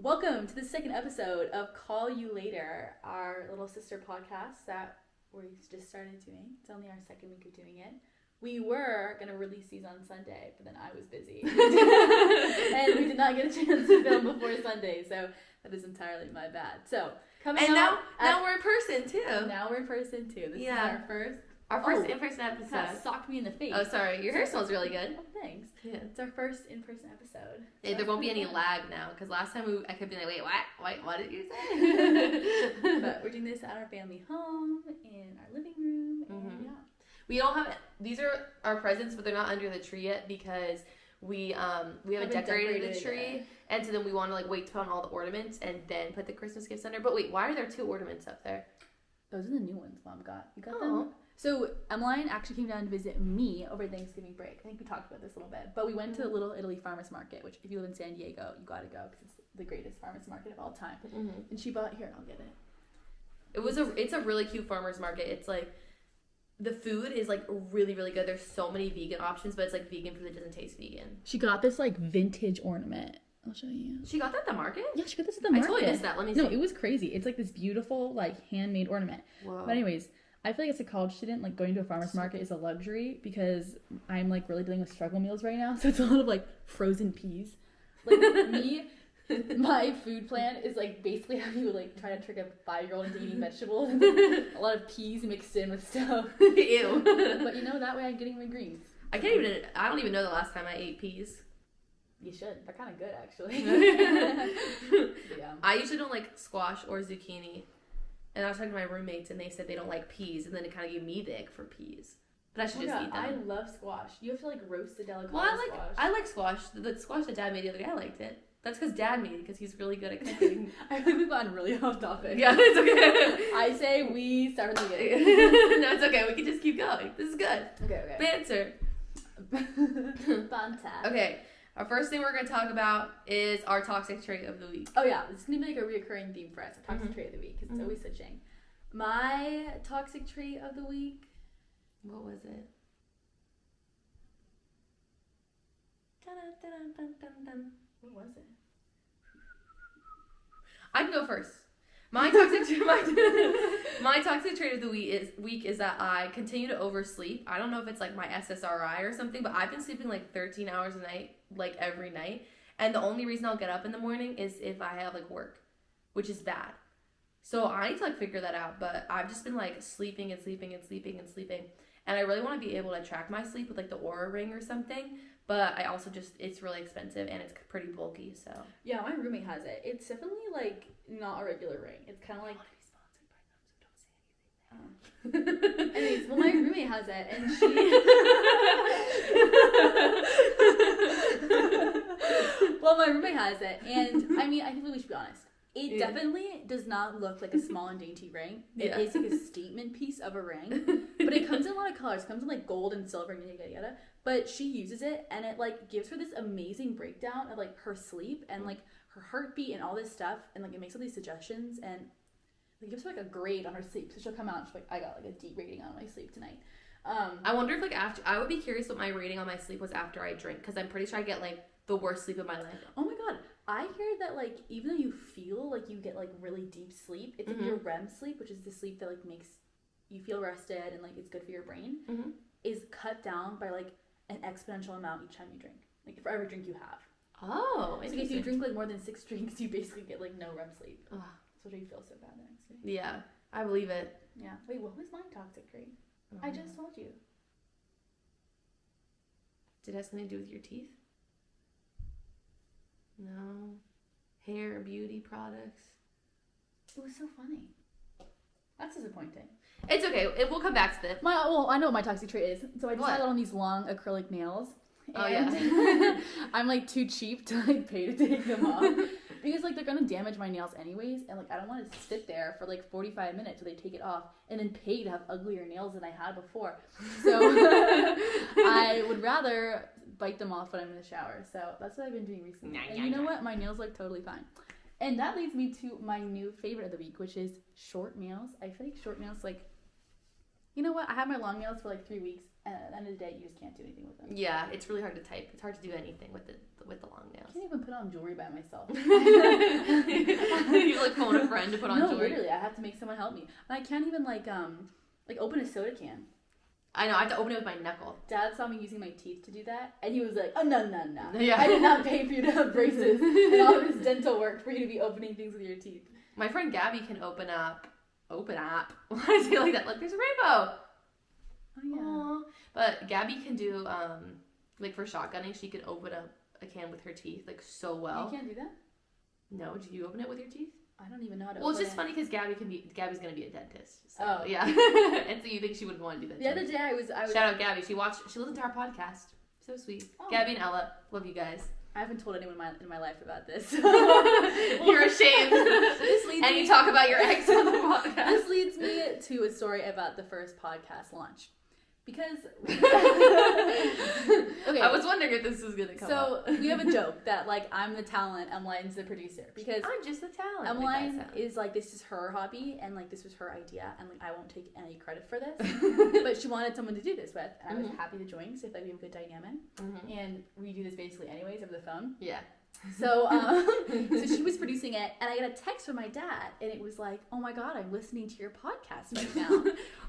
Welcome to the second episode of Call You Later, our little sister podcast that we just started doing. It's only our second week of doing it. We were going to release these on Sunday, but then I was busy. And we did not get a chance to film before Sunday, so that is entirely my bad. So, now we're in person, too. Now we're in person, too. This is our first in-person episode. That socked me in the face. Oh, sorry. Your hair smells really good. Oh, thanks. Yeah. It's our first in-person episode. Hey, there won't be any lag now, because last time I kept being like, wait, what did you say? But we're doing this at our family home, in our living room, and yeah. We don't have, these are our presents, but they're not under the tree yet, because we haven't decorated the tree, and so then we want to wait to put on all the ornaments, and then put the Christmas gifts under. But wait, why are there two ornaments up there? Those are the new ones Mom got. You got them? So, Emmeline actually came down to visit me over Thanksgiving break. I think we talked about this a little bit. But we went to the Little Italy Farmers Market, which if you live in San Diego, you gotta go because it's the greatest farmers market of all time. Mm-hmm. And she bought, here, I'll get it. It's a really cute farmers market. It's the food is really, really good. There's so many vegan options, but it's vegan food that doesn't taste vegan. She got this vintage ornament. I'll show you. She got that at the market? Yeah, she got this at the market. I totally missed that. Let me see. No, it was crazy. It's this beautiful handmade ornament. Whoa. But anyways, I feel as a college student, going to a farmer's market is a luxury because I'm really dealing with struggle meals right now. So it's a lot of frozen peas. My food plan is basically how you try to trick a 5-year-old into eating vegetables. A lot of peas mixed in with stuff. Ew. But that way I'm getting my greens. I don't even know the last time I ate peas. You should. They're kind of good, actually. Yeah. I usually don't like squash or zucchini. And I was talking to my roommates, and they said they don't like peas, and then it kind of gave me the ick for peas. But I should just eat them. I love squash. You have to roast the delicate squash. I like squash. The squash that Dad made the other day, I liked it. That's because Dad made it, because he's really good at cooking. I think we've gotten really off topic. Yeah, it's okay. I say we start from the beginning. No, it's okay. We can just keep going. This is good. Okay. Banter. Banter. Okay. Our first thing we're going to talk about is our toxic trait of the week. Oh, yeah. This is going to be a reoccurring theme for us, a toxic trait of the week, because it's always switching. My toxic trait of the week... What was it? What was it? I can go first. My toxic trait of the week is that I continue to oversleep. I don't know if it's my SSRI or something, but I've been sleeping 13 hours a night, every night. And the only reason I'll get up in the morning is if I have work, which is bad. So I need to figure that out. But I've just been sleeping and sleeping and sleeping and sleeping. And I really want to be able to track my sleep with the Oura Ring or something. But I also it's really expensive and it's pretty bulky, so. Yeah, my roommate has it. It's definitely not a regular ring. It's kind of Anyways, well, my roommate has it, and she. Well, my roommate has it, and I think we should be honest. It definitely does not look like a small and dainty ring. It is a statement piece of a ring, but it comes in a lot of colors. It comes in gold and silver and yada yada. But she uses it, and it gives her this amazing breakdown of her sleep and her heartbeat and all this stuff, and it makes all these suggestions, and it gives her a grade on her sleep. So she'll come out and she's I got a D rating on my sleep tonight. I wonder if after, I would be curious what my rating on my sleep was after I drink, because I'm pretty sure I get the worst sleep of my life. Oh my god, I hear that even though you feel you get really deep sleep, it's your REM sleep, which is the sleep that makes you feel rested and it's good for your brain, is cut down by an exponential amount each time you drink. For every drink you have. Oh, so if you drink more than 6 drinks, you basically get no REM sleep. Ugh. So you feel so bad the next day. Yeah, I believe it. Yeah. Wait, what was my toxic trait? I just told you. Did it have something to do with your teeth? No. Hair, beauty products. It was so funny. That's disappointing. It's okay. We'll come back to this. I know what my toxic trait is. So I decided on these long acrylic nails. And I'm too cheap to pay to take them off. Because they're gonna damage my nails anyways, and I don't want to sit there for 45 minutes till they take it off and then pay to have uglier nails than I had before. So I would rather bite them off when I'm in the shower. So that's what I've been doing recently. And you know what? My nails look totally fine. And that leads me to my new favorite of the week, which is short nails. I feel short nails you know what? I had my long nails for 3 weeks, and at the end of the day, you just can't do anything with them. Yeah, it's really hard to type. It's hard to do anything with the long nails. I can't even put on jewelry by myself. You like phone a friend to put on jewelry? No, literally, I have to make someone help me. And I can't even like open a soda can. I know, I have to open it with my knuckle. Dad saw me using my teeth to do that, and he was like, "Oh no. Yeah. I did not pay for you to have braces and all this dental work for you to be opening things with your teeth." My friend Gabby can open up. Why do I say it like that? Look, there's a rainbow. Oh yeah. Aww. But Gabby can do like for shotgunning, she could open up a can with her teeth like so well. You can't do that? No, do you open it with your teeth? I don't even know how to. Well, it's open just it. funny because Gabby's gonna be a dentist. So, Oh yeah. And so you think she wouldn't want to do that? The other day I was shout out Gabby. She listened to our podcast. So sweet. Oh. Gabby and Ella, love you guys. I haven't told anyone in my life about this. You're ashamed. And you talk about your ex on the podcast. This leads me to a story about the first podcast launch. Because okay, I was wondering if this was gonna come up. So we have a joke that like I'm the talent, Emmeline's the producer. Because I'm just the talent. Emmeline is like, this is her hobby and like this was her idea and like I won't take any credit for this. But she wanted someone to do this with, and I was happy to join because I thought we have a good dynamic. And we do this basically anyways over the phone. Yeah. So so she was producing it, and I got a text from my dad, and it was like, "Oh my god, I'm listening to your podcast right now."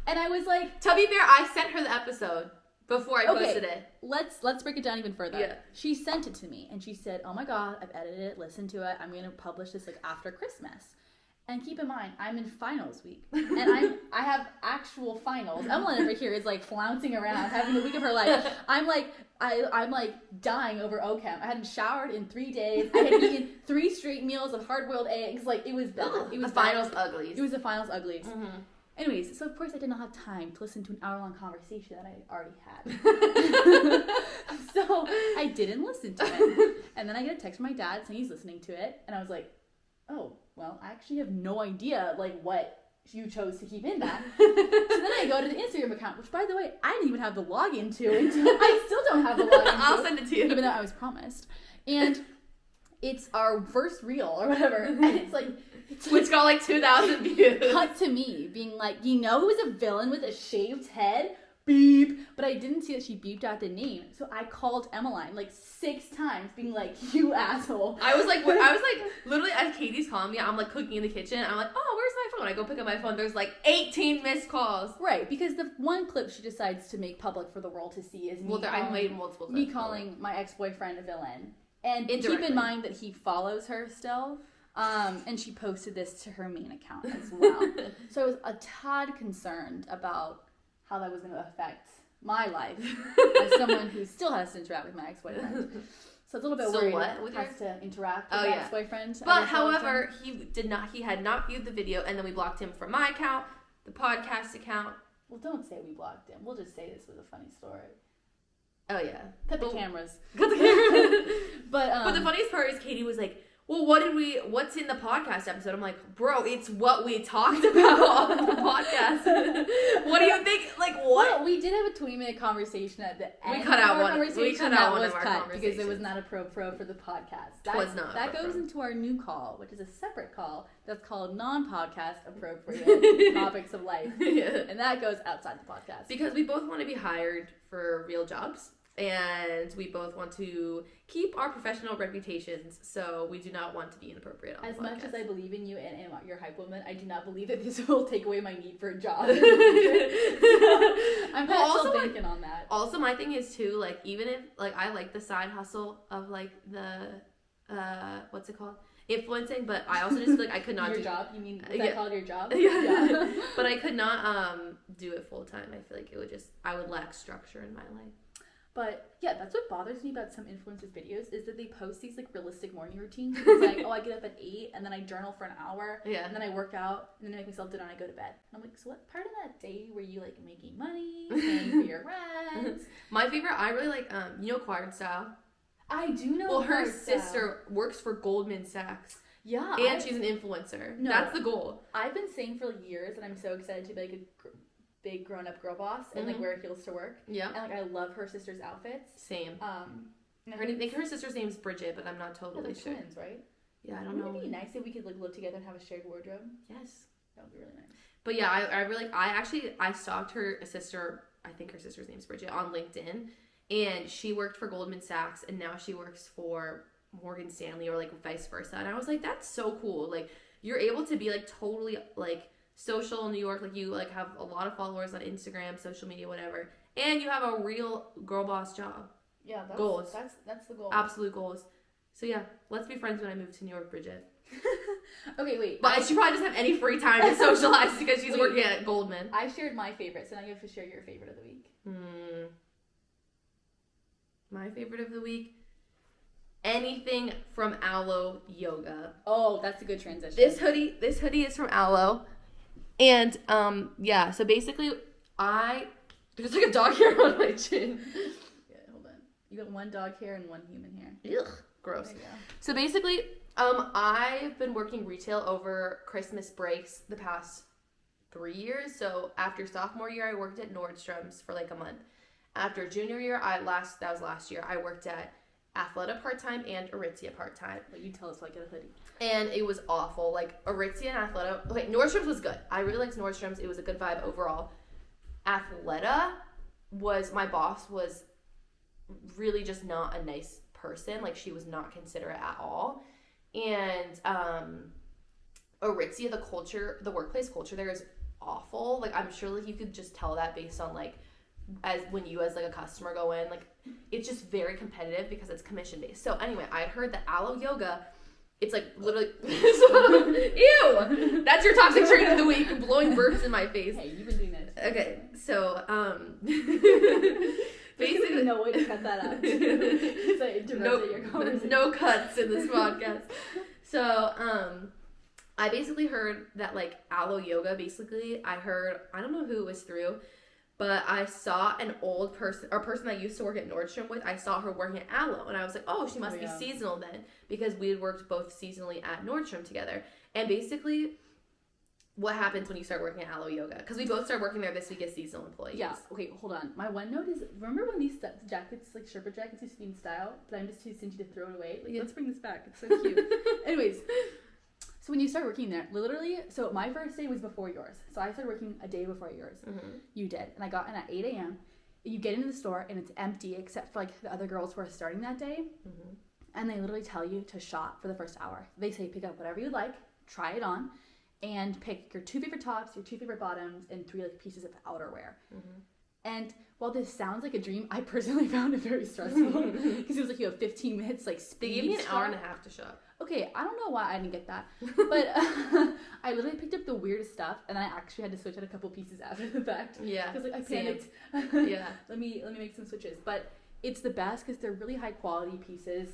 And I was like, to be fair, I sent her the episode before I posted it. Let's break it down even further. Yeah. She sent it to me, and she said, "Oh my god, I've edited it, listened to it. I'm going to publish this like after Christmas." And keep in mind, I'm in finals week, and I have actual finals. Emmeline over here is like flouncing around, having the week of her life. I'm like dying over OChem. I hadn't showered in 3 days. I had eaten 3 straight meals of hard-boiled eggs. Like it was bad. It was finals uglies. It was the finals uglies. Anyways, so of course I did not have time to listen to an hour-long conversation that I already had. So I didn't listen to it, and then I get a text from my dad saying he's listening to it, and I was like, oh, well, I actually have no idea, like, what you chose to keep in that. So then I go to the Instagram account, which, by the way, I didn't even have the login to. I still don't have the login to. I'll send it to you. Even though I was promised. And it's our first reel or whatever. And it's like... Which got like 2,000 views. Cut to me being like, you know who was a villain with a shaved head? Beep. But I didn't see that she beeped out the name. So I called Emmeline like 6 times being like, you asshole. I was like literally as Katie's calling me, I'm like cooking in the kitchen. I'm like, oh, where's my phone? I go pick up my phone. There's like 18 missed calls. Right, because the one clip she decides to make public for the world to see is me, I made multiple me calling my ex-boyfriend a villain. And Indirectly. keep in mind that he follows her still. And she posted this to her main account as well. So I was a tad concerned about how that was going to affect my life as someone who still has to interact with my ex-boyfriend. So it's a little bit worried has to interact with my ex-boyfriend. But however, he had not viewed the video, and then we blocked him from my account, the podcast account. Well, don't say we blocked him. We'll just say this was a funny story. Oh yeah. Cut the cameras. But the funniest part is Katie was like, well, what's in the podcast episode? I'm like, bro, it's what we talked about on the podcast. What do you think? Like, what? Well, we did have a 20-minute conversation at the end. We cut out one of our conversations because it was not a pro for the podcast. That goes into our new call, which is a separate call that's called non-podcast appropriate topics of life. Yeah. And that goes outside the podcast. Because we both want to be hired for real jobs. And we both want to keep our professional reputations, so we do not want to be inappropriate on the podcast. As much as I believe in you and your hype woman, I do not believe that this will take away my need for a job. I'm still thinking on that. Also, my thing is too, like, even if like I like the side hustle of like the what's it called? Influencing, but I also just like I could not your do job. You mean is that called your job? Yeah. But I could not do it full time. I feel like I would lack structure in my life. But yeah, that's what bothers me about some influencers' videos is that they post these like realistic morning routines. It's like, oh, I get up at 8 and then I journal for an hour, and then I work out, and then I make myself dinner and I go to bed. And I'm like, so what part of that day were you like making money, paying for your rent? My favorite, I really like Inquired Style. I do know. Well, her sister works for Goldman Sachs. Yeah, and she's an influencer. No, that's the goal. I've been saying for like years that I'm so excited to be like a big grown-up girl boss and like wear heels to work. Yeah. And like I love her sister's outfits. Same. Her sister's name's Bridget, but I'm not totally sure. Twins, right? Yeah, I don't know. Wouldn't it be nice if we could like live together and have a shared wardrobe? Yes. That would be really nice. But yeah, I really I stalked her sister, I think her sister's name's Bridget, on LinkedIn, and she worked for Goldman Sachs and now she works for Morgan Stanley or like vice versa. And I was like, that's so cool. Like you're able to be like totally like social in New York, like you like have a lot of followers on Instagram, social media, whatever, and you have a real girl boss job. Yeah, goals. That's the goal. Absolute goals. So yeah, let's be friends when I move to New York, Bridget. Okay, wait. But she probably doesn't have any free time to socialize because she's working at Goldman. I shared my favorite, so now you have to share your favorite of the week. My favorite of the week? Anything from Aloe Yoga. Oh, that's a good transition. This hoodie is from Aloe. And yeah, so basically there's like a dog hair on my chin. Yeah, hold on. You got one dog hair and one human hair. Ugh, gross. So basically, I've been working retail over Christmas breaks the past 3 years. So after sophomore year, I worked at Nordstrom's for like a month. After junior year, that was last year, I worked at Athleta part-time and Aritzia part-time. But you tell us so I get a hoodie. And it was awful. Like Aritzia and Athleta. Okay, Nordstrom's was good. I really liked Nordstrom's. It was a good vibe overall. Athleta my boss was really just not a nice person. Like she was not considerate at all. And Aritzia, the workplace culture there is awful. Like I'm sure like you could just tell that based on like as like a customer go in, like it's just very competitive because it's commission based. So anyway, I had heard that Aloe Yoga, it's like literally ew, that's your toxic trait of the week, blowing burps in my face. Hey, you've been doing this. Okay, so basically no way to cut that out. No cuts in this podcast. So I basically heard that like Aloe Yoga, basically I don't know who it was through, but I saw an old person, or a person I used to work at Nordstrom with, I saw her working at Aloe, and I was like, oh, she must be seasonal then, because we had worked both seasonally at Nordstrom together. And basically, what happens when you start working at Aloe Yoga? Because we both started working there this week as seasonal employees. Yeah, okay, hold on. My one note is, remember when these jackets, like Sherpa jackets, used to be in style, but I'm just too stingy to throw it away? Like, let's bring this back. It's so cute. Anyways, so when you start working there, literally, so my first day was before yours. So I started working a day before yours. Mm-hmm. You did. And I got in at 8 a.m. You get into the store and it's empty except for like the other girls who are starting that day. Mm-hmm. And they literally tell you to shop for the first hour. They say pick up whatever you like, try it on, and pick your 2 favorite tops, your 2 favorite bottoms, and 3 like pieces of outerwear. Mm-hmm. And while this sounds like a dream, I personally found it very stressful because it was like you have 15 minutes like speed. They gave me an hour and a half to shop. Okay, I don't know why I didn't get that, but I literally picked up the weirdest stuff, and I actually had to switch out a couple pieces after the fact. Yeah, because like I panicked. Yeah, let me make some switches, but it's the best because they're really high quality pieces,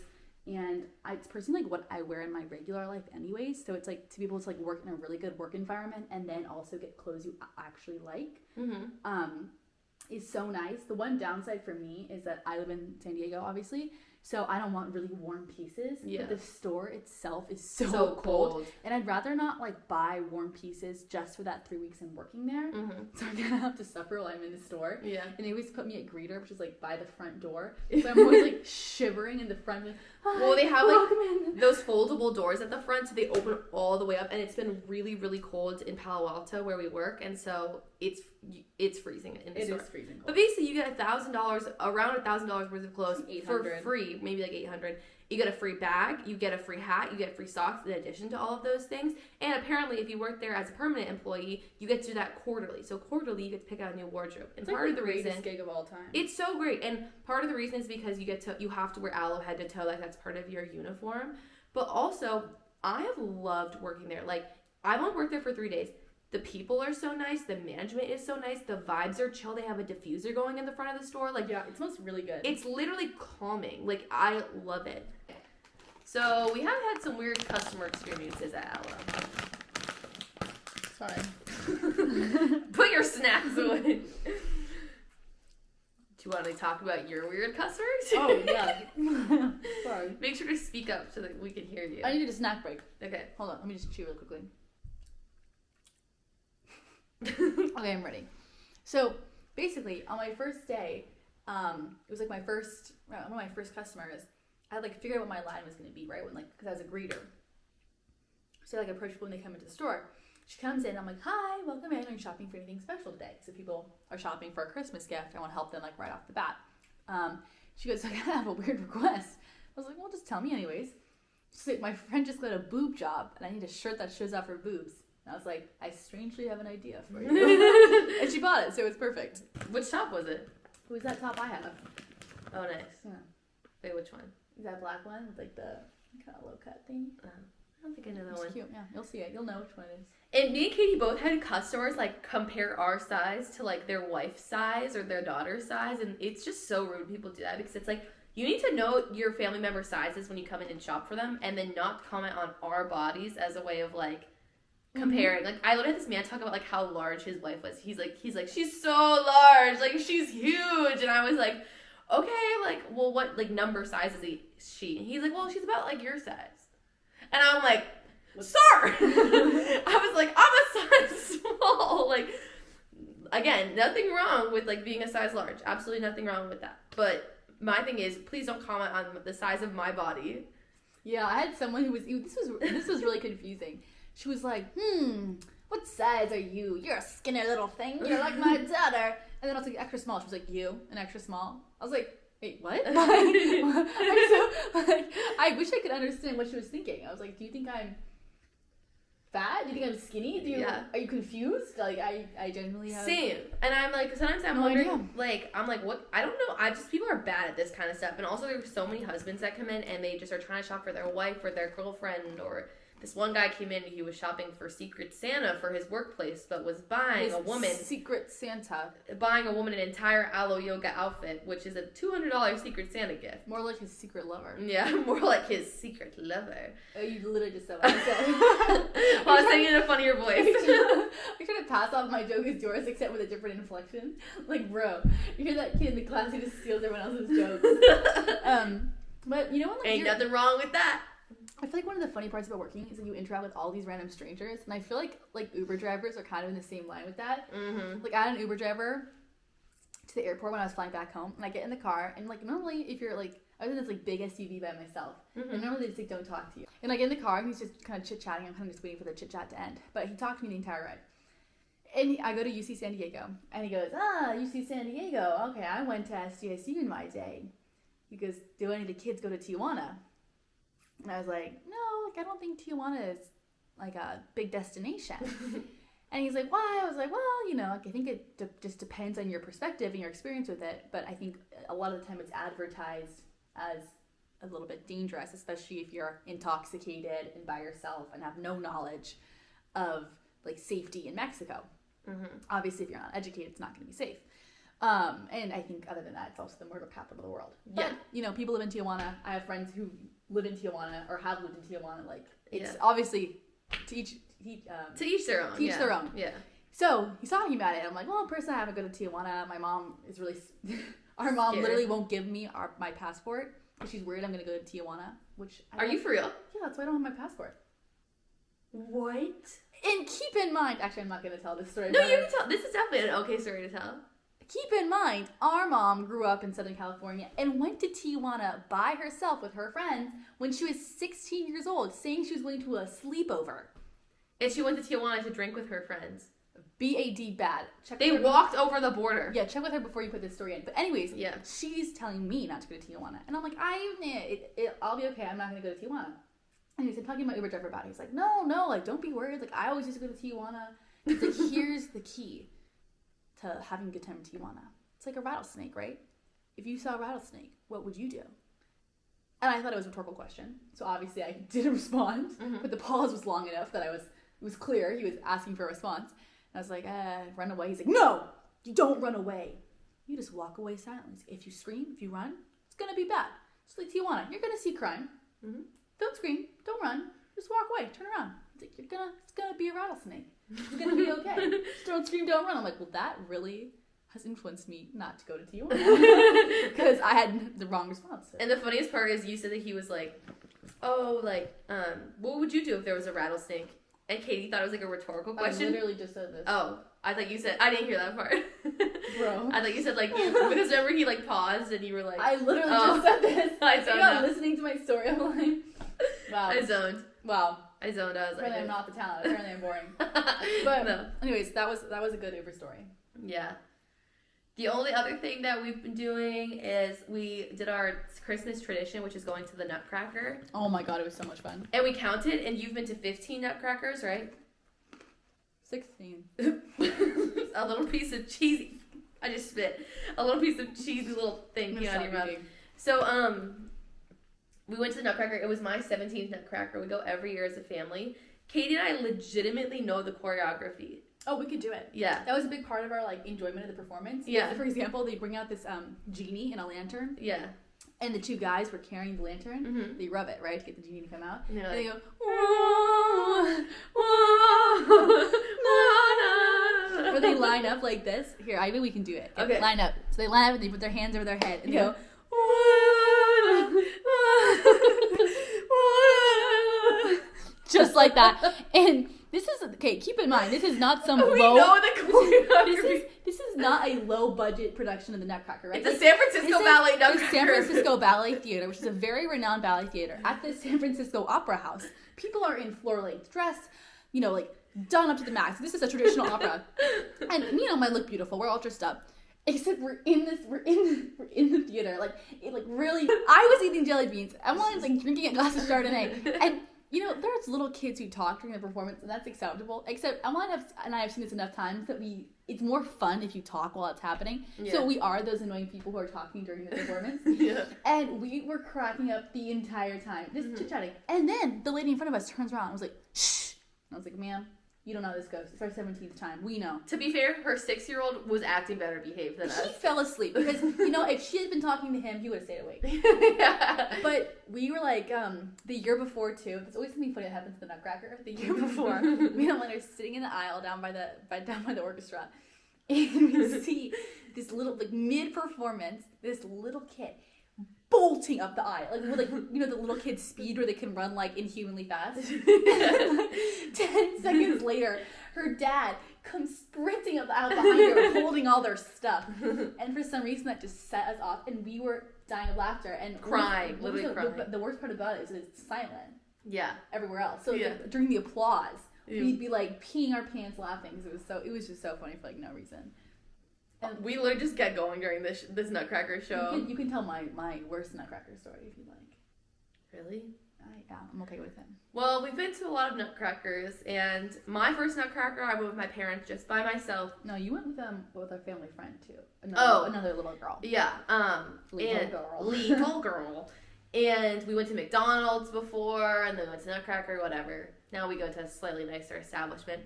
and it's personally like what I wear in my regular life anyways. So it's like to be able to like work in a really good work environment and then also get clothes you actually like. Mm-hmm. Is so nice. The one downside for me is that I live in San Diego, obviously, so I don't want really warm pieces. Yeah. But the store itself is so cold. And I'd rather not like buy warm pieces just for that 3 weeks I'm working there. Mm-hmm. So I'm gonna have to suffer while I'm in the store. Yeah. And they always put me at greeter, which is like by the front door. So I'm always like shivering in the front. Like, well, they have like those foldable doors at the front, so they open all the way up. And it's been really, really cold in Palo Alto where we work, and so it's freezing in the store. It is freezing cold. But basically, you get around $1,000 worth of clothes for free, maybe like $800. You get a free bag, you get a free hat, you get free socks in addition to all of those things. And apparently, if you work there as a permanent employee, you get to do that quarterly. So quarterly, you get to pick out a new wardrobe. And it's part of the reason, gig of all time. It's so great. And part of the reason is because you have to wear Aloe head to toe, like that's part of your uniform. But also, I have loved working there. Like, I've only worked there for 3 days. The people are so nice. The management is so nice. The vibes are chill. They have a diffuser going in the front of the store. Like, yeah, it smells really good. It's literally calming. Like, I love it. So we have had some weird customer experiences at Aloe. Sorry. Put your snacks away. Do you want to talk about your weird customers? Oh, yeah. Sorry. Make sure to speak up so that we can hear you. I needed a snack break. Okay. Hold on. Let me just chew really quickly. Okay, I'm ready. So basically, on my first day, it was like one of my first customers. I had like figured out what my line was going to be, right? Because I was a greeter. So like I approach people when they come into the store. She comes in, I'm like, hi, welcome in. Are you shopping for anything special today? So people are shopping for a Christmas gift. I want to help them like right off the bat. She goes, I have a weird request. I was like, well, just tell me anyways. She's like, my friend just got a boob job, and I need a shirt that shows off her boobs. And I was like, I strangely have an idea for you. And she bought it, so it's perfect. Which top was it? Who's that top I have? Oh, nice. Yeah. Wait, which one? Is that black one with like the kind of low cut thing? I don't think I know that one. It's cute. Yeah, you'll see it. You'll know which one it is. And me and Katie both had customers like compare our size to like their wife's size or their daughter's size, and it's just so rude people do that because it's like you need to know your family member sizes when you come in and shop for them, and then not comment on our bodies as a way of like comparing. Like I literally had this man talk about like how large his wife was. He's like she's so large, like she's huge, and I was like, okay, like well what like number size is she? And he's like, well she's about like your size, and I'm like, sir, I was like, I'm a size small. Like again, nothing wrong with like being a size large, absolutely nothing wrong with that, but my thing is, please don't comment on the size of my body. Yeah, I had someone who was this was really confusing. She was like, what size are you? You're a skinny little thing. You're like my daughter. And then I was like, extra small. She was like, you, an extra small. I was like, wait, what? I wish I could understand what she was thinking. I was like, do you think I'm fat? Do you think I'm skinny? Are you confused? Like, I genuinely have... Same. And I'm like, sometimes I'm wondering, like, I'm like, what? I don't know. People are bad at this kind of stuff. And also there's so many husbands that come in and they just are trying to shop for their wife or their girlfriend, or this one guy came in and he was shopping for Secret Santa for his workplace, but was buying Secret Santa. Buying a woman an entire aloe yoga outfit, which is a $200 Secret Santa gift. More like his secret lover. Yeah, more like his secret lover. Oh, you literally just said what I said. Well, I was saying it in a funnier voice. You're trying to pass off my joke as yours, except with a different inflection. Like, bro, you're that kid in the class who just steals everyone else's jokes. But you know what? Like, ain't nothing wrong with that. I feel like one of the funny parts about working is that you interact with all these random strangers, and I feel like Uber drivers are kind of in the same line with that. Mm-hmm. Like I had an Uber driver to the airport when I was flying back home, and I get in the car, and like normally if you're like, I was in this like big SUV by myself, and normally they just like don't talk to you. And I get in the car, and he's just kind of chit chatting. I'm kind of just waiting for the chit chat to end, but he talked to me the entire ride. And I go to UC San Diego, and he goes, UC San Diego. Okay, I went to SDSU in my day. He goes, do any of the kids go to Tijuana? And I was like, no, like I don't think Tijuana is like a big destination. And he's like, why? I was like, well, you know, like, I think it just depends on your perspective and your experience with it. But I think a lot of the time it's advertised as a little bit dangerous, especially if you're intoxicated and by yourself and have no knowledge of like safety in Mexico. Mm-hmm. Obviously, if you're not educated, it's not going to be safe. And I think other than that, it's also the murder capital of the world. But, you know, people live in Tijuana. I have friends who live in Tijuana or have lived in Tijuana. Like, it's obviously to each their own. To each their own. Yeah. So he's talking about it. I'm like, well, personally, I haven't go to Tijuana. My mom is really, our mom literally won't give me my passport because she's worried I'm going to go to Tijuana. Are you for real? Yeah, that's why I don't have my passport. What? And keep in mind, actually, I'm not going to tell this story. No, you can tell. This is definitely an okay story to tell. Keep in mind, our mom grew up in Southern California and went to Tijuana by herself with her friends when she was 16 years old, saying she was going to a sleepover. And she went to Tijuana to drink with her friends. BAD bad. They walked over the border. Yeah, check with her before you put this story in. But anyways, she's telling me not to go to Tijuana. And I'm like, I'll be okay. I'm not going to go to Tijuana. And he's talking to my Uber driver about it. He's like, no, like, don't be worried. Like, I always used to go to Tijuana. He's like, here's the key to having a good time in Tijuana. It's like a rattlesnake, right? If you saw a rattlesnake, what would you do? And I thought it was a rhetorical question. So obviously I didn't respond. Mm-hmm. But the pause was long enough that it was clear he was asking for a response. And I was like, run away. He's like, no, you don't run away. You just walk away silently. If you scream, if you run, it's going to be bad. It's like Tijuana. You're going to see crime. Mm-hmm. Don't scream. Don't run. Just walk away. Turn around. It's like, it's going to be a rattlesnake. It's going to be okay. Just don't scream, don't run. I'm like, well, that really has influenced me not to go to Tijuana. Because I had the wrong response. And the funniest part is you said that he was like, what would you do if there was a rattlesnake? And Katie thought it was like a rhetorical question. I literally just said this. Oh, I thought you said, I didn't hear that part. Bro. I thought you said like, because remember he like paused and you were like. I literally just said this. I zoned out. Listening to my story, I'm like, wow. I zoned. Wow. I zoned. I was apparently like, I'm not the talent. Apparently I'm boring. But anyways, that was a good Uber story. Yeah. The only other thing that we've been doing is we did our Christmas tradition, which is going to the Nutcracker. Oh my god, it was so much fun. And we counted, and you've been to 15 Nutcrackers, right? 16. A little piece of cheesy. I just spit. A little piece of cheesy little thing came out of your mouth. So, we went to the Nutcracker. It was my 17th Nutcracker. We go every year as a family. Katie and I legitimately know the choreography. Oh, we could do it. Yeah. That was a big part of our, like, enjoyment of the performance. Yeah. So, for example, they bring out this genie in a lantern. Yeah. And the two guys were carrying the lantern. Mm-hmm. They rub it, right, to get the genie to come out. And And they go, whoa, whoa, or they line up like this. Here, I think we can do it. Okay. Line up. So they line up and they put their hands over their head and they go, just like that. And this is, okay, keep in mind, this is not some we low. know the choreography. This is not a low budget production of the Nutcracker, right? It's the San Francisco Ballet Nutcracker. The San Francisco Ballet Theater, which is a very renowned ballet theater, at the San Francisco Opera House. People are in floor-length dress, you know, like done up to the max. This is a traditional opera, and you know, might look beautiful. We're all dressed up, except we're in the theater, like really. I was eating jelly beans. Emmeline was like drinking a glass of Chardonnay, and you know, there's little kids who talk during the performance, and that's acceptable. Except Emmeline and I have seen this enough times that it's more fun if you talk while it's happening. Yeah. So we are those annoying people who are talking during the performance. Yeah. And we were cracking up the entire time, just chit-chatting. And then the lady in front of us turns around and was like, shh. And I was like, ma'am, you don't know how this goes. It's our 17th time. We know. To be fair, her 6-year-old was acting better behaved than us. He fell asleep because, you know, if she had been talking to him, he would have stayed awake. Yeah. But we were like, the year before too, there's always something funny that happens to the Nutcracker. The year before, me and Emmeline are sitting in the aisle down by the orchestra, and we see this little, like, mid-performance, this little kid bolting up the aisle, like with, like, you know, the little kid's speed where they can run like inhumanly fast. 10 seconds later, her dad comes sprinting up the aisle behind her, holding all their stuff, and for some reason that just set us off, and we were dying of laughter and crying, literally crying. The worst part about it is it's silent. Yeah. Everywhere else. So yeah. During the applause, we'd be like peeing our pants laughing because it was just so funny for like no reason. And we literally just get going during this Nutcracker show. You can tell my worst Nutcracker story if you like. Really? Yeah, I'm okay with him. Well, we've been to a lot of Nutcrackers, and my first Nutcracker, I went with my parents just by myself. No, you went with our family friend too. Another little girl. Yeah. Little girl. And we went to McDonald's before, and then we went to Nutcracker, whatever. Now we go to a slightly nicer establishment.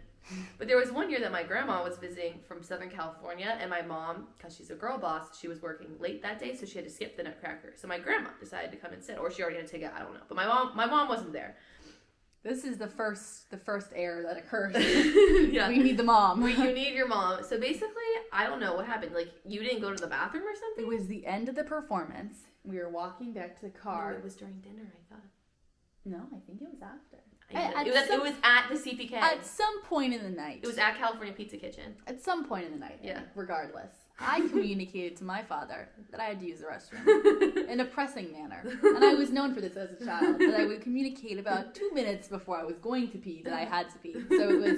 But there was one year that my grandma was visiting from Southern California, and my mom, because she's a girl boss, she was working late that day, so she had to skip the Nutcracker. So my grandma decided to come instead, or she already had a ticket, I don't know. But my mom wasn't there. This is the first error that occurs. Yeah. We need the mom. You need your mom. So basically, I don't know what happened. Like, you didn't go to the bathroom or something? It was the end of the performance. We were walking back to the car. No, it was during dinner, I thought. No, I think it was after. It was at the CPK. At some point in the night. It was at California Pizza Kitchen. At some point in the night. Yeah. Regardless. I communicated to my father that I had to use the restroom in a pressing manner. And I was known for this as a child, that I would communicate about 2 minutes before I was going to pee that I had to pee. So it was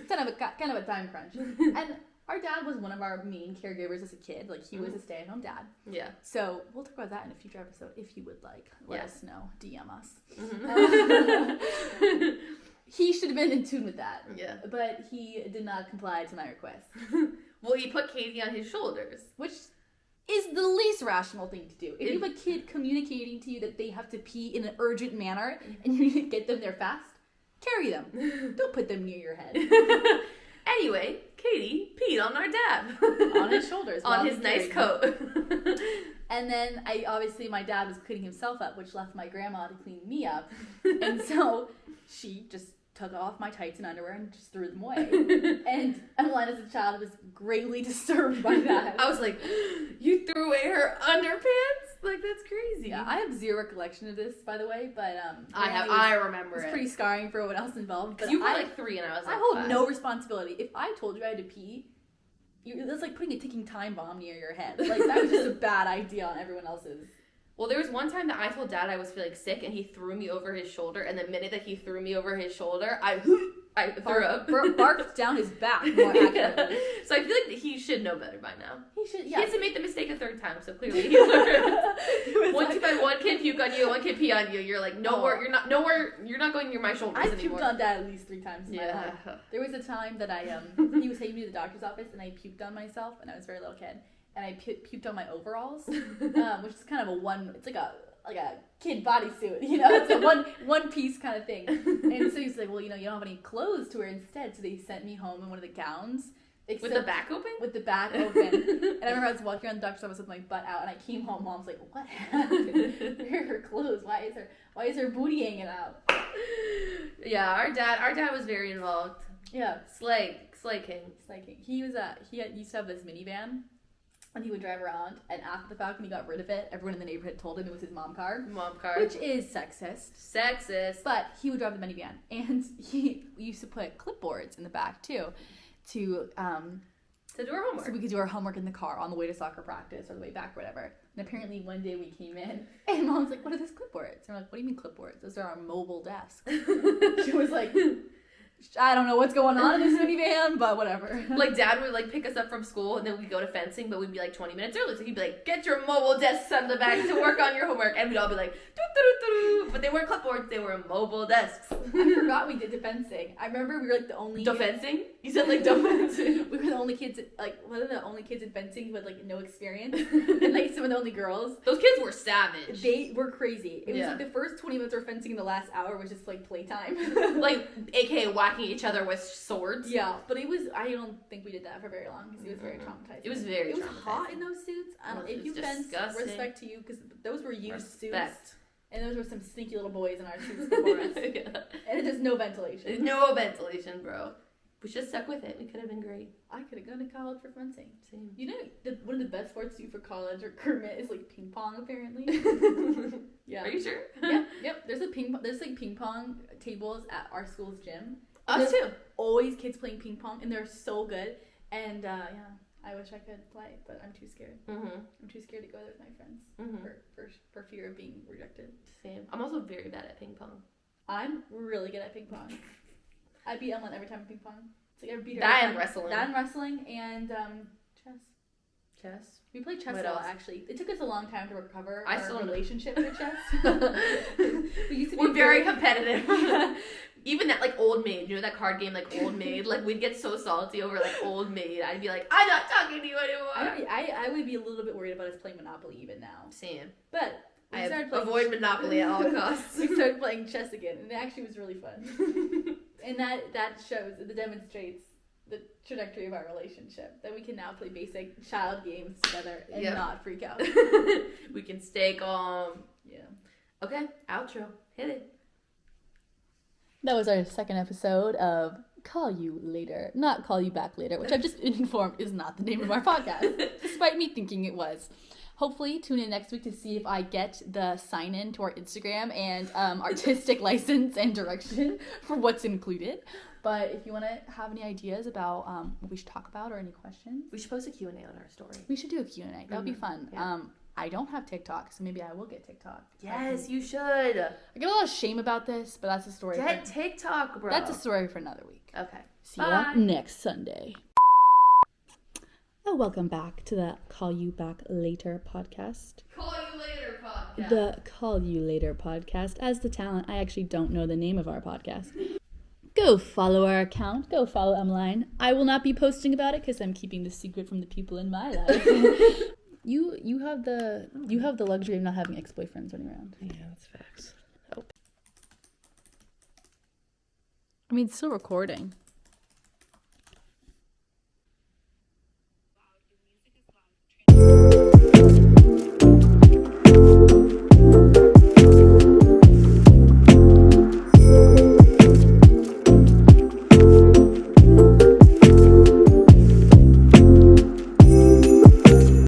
kind of a time crunch. And our dad was one of our main caregivers as a kid. Like, he was a stay-at-home dad. Yeah. So we'll talk about that in a future episode if you would like. Let us know. DM us. Mm-hmm. He should have been in tune with that. Yeah. But he did not comply to my request. Well, he put Katie on his shoulders. Which is the least rational thing to do. If you have a kid communicating to you that they have to pee in an urgent manner and you need to get them there fast, carry them. Don't put them near your head. Anyway, Katie peed on our dad. On his shoulders. On his nice coat. And then, my dad was cleaning himself up, which left my grandma to clean me up. And so she just took off my tights and underwear and just threw them away. And Emmeline, as a child, was greatly disturbed by that. I was like, you threw away her underpants? Like, that's crazy. Yeah, I have zero recollection of this, by the way, but I remember it. It's pretty scarring for everyone else involved. But you were like 3 and I was like I hold 5. no responsibility. If I told you I had to pee, that's like putting a ticking time bomb near your head. Like, that was just a bad idea on everyone else's Well, there was one time that I told Dad I was feeling sick, and he threw me over his shoulder, and the minute that he threw me over his shoulder, I threw up. Barked down his back, more accurately. Yeah. So I feel like he should know better by now. He should, yeah. He hasn't made the mistake a third time, so clearly he learned. Once you find one kid puke on you, one kid pee on you, you're like, more, you're not going near my shoulders anymore. I puked on Dad at least 3 times in my life. There was a time that he was taking me to the doctor's office, and I puked on myself, and I was a very little kid, and I puked on my overalls, which is kind of it's like a kid bodysuit, you know, it's a one piece kind of thing. And so he's like, well, you know, you don't have any clothes to wear instead, so they sent me home in one of the gowns. With the back open? With the back open. And I remember I was walking around the doctor's office with my butt out, and I came home, Mom's like, what happened? Where are her clothes? Why is her booty hanging out? Yeah, our dad was very involved. Yeah. Slay King. He used to have this minivan, and he would drive around, and after the fact, when he got rid of it, everyone in the neighborhood told him it was his mom car. Which is sexist. But he would drive the minivan, and we used to put clipboards in the back, too, to do our homework. So we could do our homework in the car on the way to soccer practice or the way back or whatever. And apparently one day we came in, and Mom's like, what are those clipboards? And we're like, what do you mean clipboards? Those are our mobile desks. She was like, I don't know what's going on in this minivan, but whatever. Like, Dad would, like, pick us up from school, and then we'd go to fencing, but we'd be, like, 20 minutes early. So he'd be like, get your mobile desks on the back to work on your homework. And we'd all be like, doo-doo-doo-doo. But they weren't clipboards, they were mobile desks. I forgot we did defensing. I remember we were, like, the only... Defensing? You said, like, defensing. We were the only kids, like, one of the only kids in fencing with, like, no experience. And, like, some of the only girls. Those kids were savage. They were crazy. It was, like, the first 20 minutes of fencing in the last hour was just, like, playtime. Like, a.k.a. whacking each other with swords. Yeah, but I don't think we did that for very long because it was very traumatizing. It was very traumatizing. It was hot in those suits. If you fence, respect to you, because those were used suits. And those were some sneaky little boys in our suits before us. Yeah. And there's no ventilation. No ventilation, bro. We should have stuck with it. We could have been great. I could have gone to college for fencing. Same. You know, one of the best sports to do for college or Kermit is like ping pong, apparently. Yeah. Are you sure? Yep. There's like ping pong tables at our school's gym. Us too. Always kids playing ping pong, and they're so good. And I wish I could play, but I'm too scared. Mm-hmm. I'm too scared to go there with my friends for fear of being rejected. Same. I'm also very bad at ping pong. I'm really good at ping pong. I beat Emmeline every time in ping pong. It's like I beat her. That and wrestling. And chess. We played chess a lot, actually. It took us a long time to recover our relationship for chess. We're very competitive. Even that, like, Old Maid, you know that card game, like, Old Maid? Like, we'd get so salty over, like, Old Maid. I'd be like, I'm not talking to you anymore. I would be a little bit worried about us playing Monopoly even now. Same. But I avoid Monopoly at all costs. We started playing chess again, and it actually was really fun. And that demonstrates the trajectory of our relationship, that we can now play basic child games together and not freak out. We can stay calm. Yeah. Okay, outro. Hit it. That was our second episode of Call You Later, not Call You Back Later, which I've just been informed is not the name of our podcast, despite me thinking it was. Hopefully, tune in next week to see if I get the sign-in to our Instagram and artistic license and direction for what's included. But if you want to have any ideas about what we should talk about or any questions. We should post a Q&A on our story. We should do a Q&A. That would be fun. Yeah. I don't have TikTok, so maybe I will get TikTok. Yes, you should. I get a lot of shame about this, but that's a story. Get TikTok, bro. That's a story for another week. Okay. See you next Sunday. Welcome back to the Call You Back Later podcast. Call You Later podcast. The Call You Later podcast. As the talent, I actually don't know the name of our podcast. Go follow our account. Go follow Emmeline. I will not be posting about it because I'm keeping the secret from the people in my life. You have the luxury of not having ex-boyfriends running around. Yeah, that's facts. I mean, it's still recording.